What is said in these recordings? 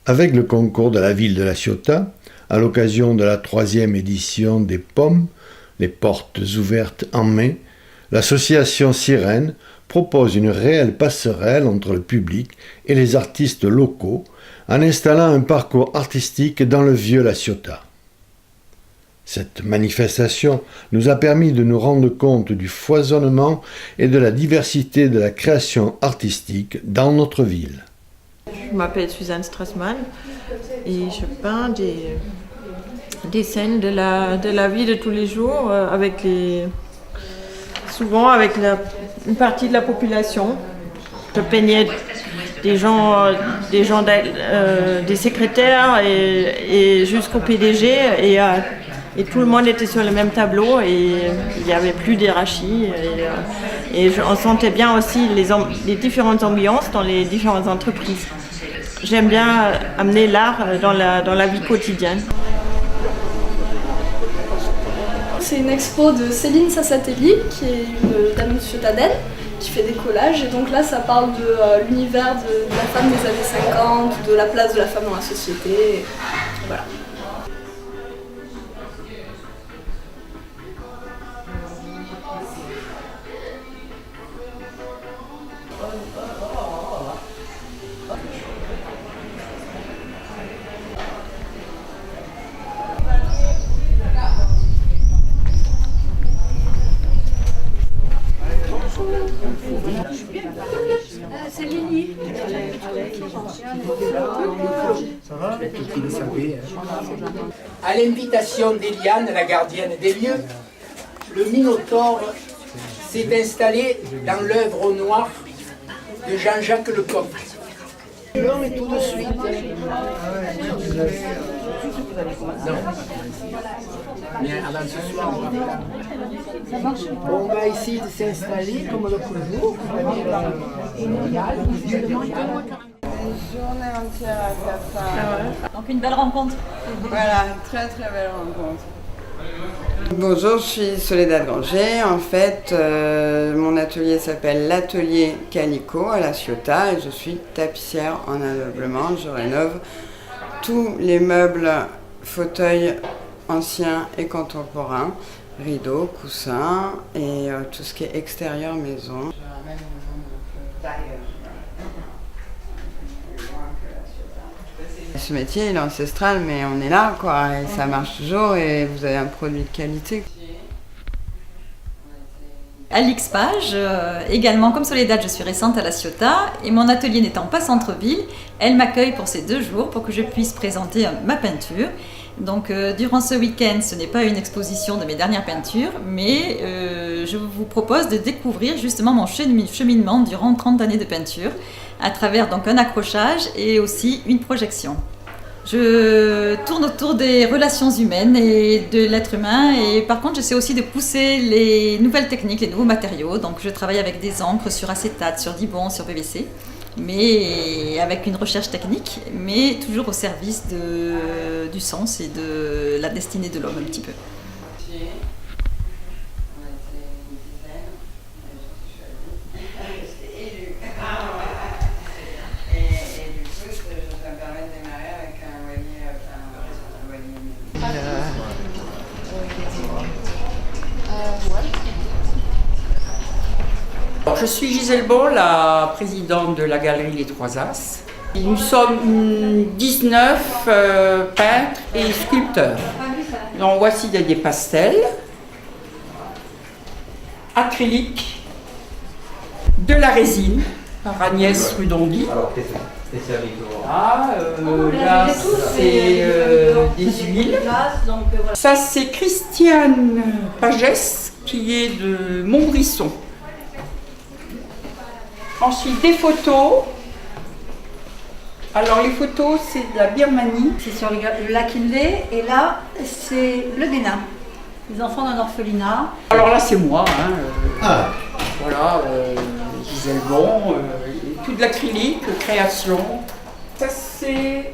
Avec le concours de la ville de La Ciotat, à l'occasion de la 3e édition des Pommes, les portes ouvertes en mai, l'association Sirène propose une réelle passerelle entre le public et les artistes locaux en installant un parcours artistique dans le vieux La Ciotat. Cette manifestation nous a permis de nous rendre compte du foisonnement et de la diversité de la création artistique dans notre ville. Je m'appelle Suzanne Strassmann et je peins des scènes de la vie de tous les jours souvent avec une partie de la population. Je peignais des secrétaires et jusqu'au PDG et tout le monde était sur le même tableau et il n'y avait plus d'hierarchie on sentait bien aussi les différentes ambiances dans les différentes entreprises. J'aime bien amener l'art dans la vie quotidienne. C'est une expo de Céline Sassatelli, qui est une dame ciotadenne, qui fait des collages. Et donc là, ça parle de l'univers de la femme des années 50, de la place de la femme dans la société. Voilà. C'est Lily. Ça va ? À l'invitation d'Eliane, la gardienne des lieux, le Minotaure s'est installé dans l'œuvre au noir de Jean-Jacques Lecoq. Non, mais tout de suite. Non. Mais avant ce soir, on va essayer de s'installer comme le toujours. Une journée entière à faire ça. Donc une belle rencontre. Voilà, une très très belle rencontre. Bonjour, je suis Soledad Granger. En fait, mon atelier s'appelle l'atelier Calico à La Ciotat et je suis tapissière en ameublement. Je rénove tous les meubles, fauteuils anciens et contemporains, rideaux, coussins et tout ce qui est extérieur maison. Ce métier il est ancestral, mais on est là quoi, et ça marche toujours et vous avez un produit de qualité. Alix Page, également comme Soledad, je suis récente à La Ciotat et mon atelier n'étant pas centre-ville, elle m'accueille pour ces 2 jours pour que je puisse présenter ma peinture. Donc durant ce week-end, ce n'est pas une exposition de mes dernières peintures, mais je vous propose de découvrir justement mon cheminement durant 30 années de peinture à travers donc un accrochage et aussi une projection. Je tourne autour des relations humaines et de l'être humain et par contre j'essaie aussi de pousser les nouvelles techniques, les nouveaux matériaux. Donc je travaille avec des encres sur acétate, sur Dibond, sur PVC, mais avec une recherche technique, mais toujours au service du sens et de la destinée de l'homme un petit peu. Je suis Gisèle Bon, la présidente de la galerie Les Trois As. Nous sommes 19 peintres et sculpteurs. Donc voici des pastels, acryliques, de la résine par Agnès Rudondi. Là c'est des huiles. Ça c'est Christiane Pagès qui est de Montbrisson. Ensuite, des photos. Alors, les photos, c'est de la Birmanie. C'est sur le lac Indé, et là, c'est le Bénin. Les enfants d'un orphelinat. Alors là, c'est moi. Voilà, Gisèle Bon, tout de l'acrylique, création. Ça, c'est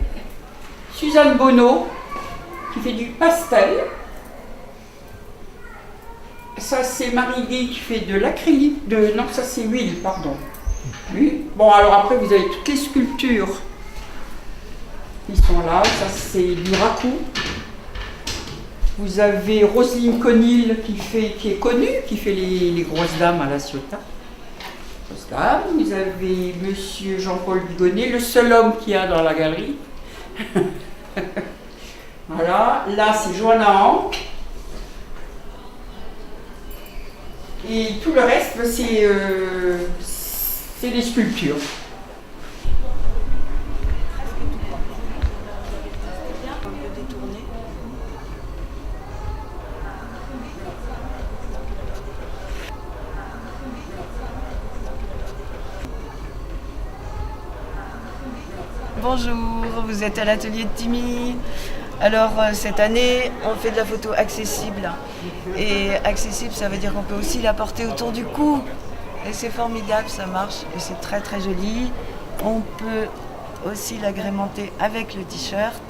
Suzanne Bonneau, qui fait du pastel. Ça, c'est Marie-Guy qui fait de l'acrylique. Non, ça, c'est huile, pardon. Oui. Bon, alors après, vous avez toutes les sculptures qui sont là. Ça, c'est du raku. Vous avez Roselyne Conil qui est connue, qui fait les grosses dames à la Ciotat. Grosses dames. Vous avez monsieur Jean-Paul Bigonnet, le seul homme qu'il y a dans la galerie. Voilà. Là, c'est Johanna Hank. Et tout le reste, c'est des sculptures. Bonjour, vous êtes à l'atelier de Timmy. Alors cette année, on fait de la photo accessible. Et accessible, ça veut dire qu'on peut aussi la porter autour du cou. Et c'est formidable, ça marche et c'est très très joli. On peut aussi l'agrémenter avec le t-shirt.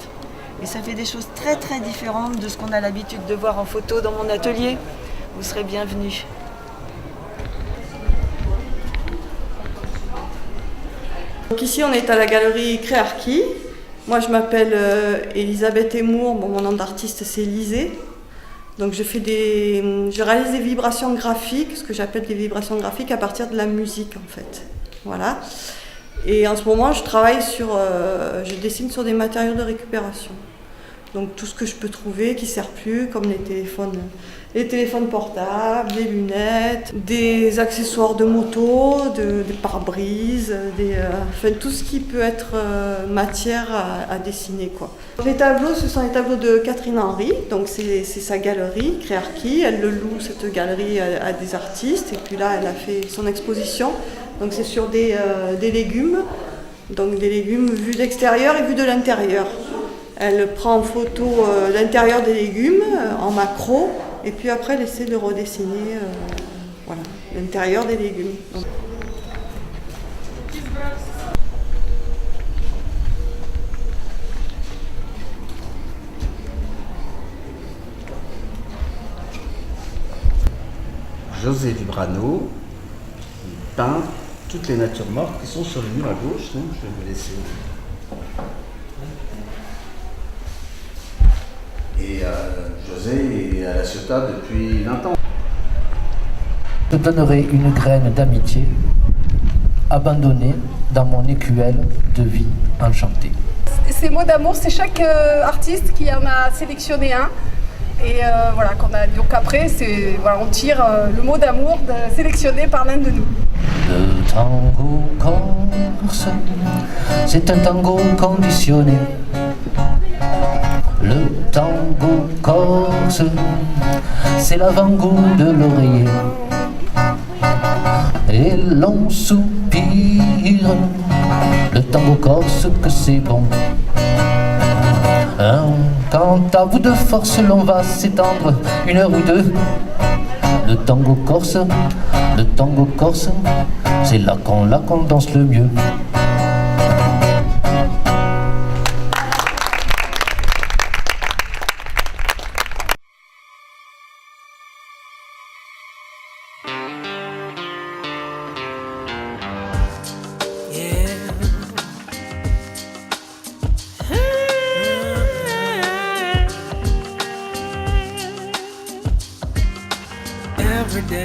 Et ça fait des choses très très différentes de ce qu'on a l'habitude de voir en photo dans mon atelier. Vous serez bienvenus. Donc ici on est à la galerie Créarchie. Moi je m'appelle Elisabeth Emour, mon nom d'artiste c'est Lisée. Donc je réalise des vibrations graphiques, ce que j'appelle des vibrations graphiques à partir de la musique en fait. Voilà. Et en ce moment je dessine sur des matériaux de récupération. Donc tout ce que je peux trouver qui ne sert plus, comme les téléphones portables, des lunettes, des accessoires de moto, des pare-brises, tout ce qui peut être matière à dessiner, quoi. Les tableaux, ce sont les tableaux de Catherine Henry, donc c'est sa galerie, Créarchie. Elle le loue, cette galerie, à des artistes, et puis là elle a fait son exposition. Donc c'est sur des légumes, donc des légumes vus d'extérieur et vus de l'intérieur. Elle prend en photo l'intérieur des légumes en macro et puis après elle essaie de redessiner l'intérieur des légumes. Donc. José Vibrano peint toutes les natures mortes qui sont sur le mur à gauche, donc je vais vous laisser. Et José est à la Ciotat depuis 20 ans. Je donnerai une graine d'amitié abandonnée dans mon écuelle de vie enchantée. Ces mots d'amour, c'est chaque artiste qui en a sélectionné un. Et donc après, on tire le mot d'amour sélectionné par l'un de nous. Le tango corse, c'est un tango conditionné. Le tango corse, c'est l'avant-goût de l'oreiller. Et l'on soupire, le tango corse que c'est bon. Quant à vous de force, l'on va s'étendre 1 heure ou 2. Le tango corse, c'est là qu'on danse le mieux. Every day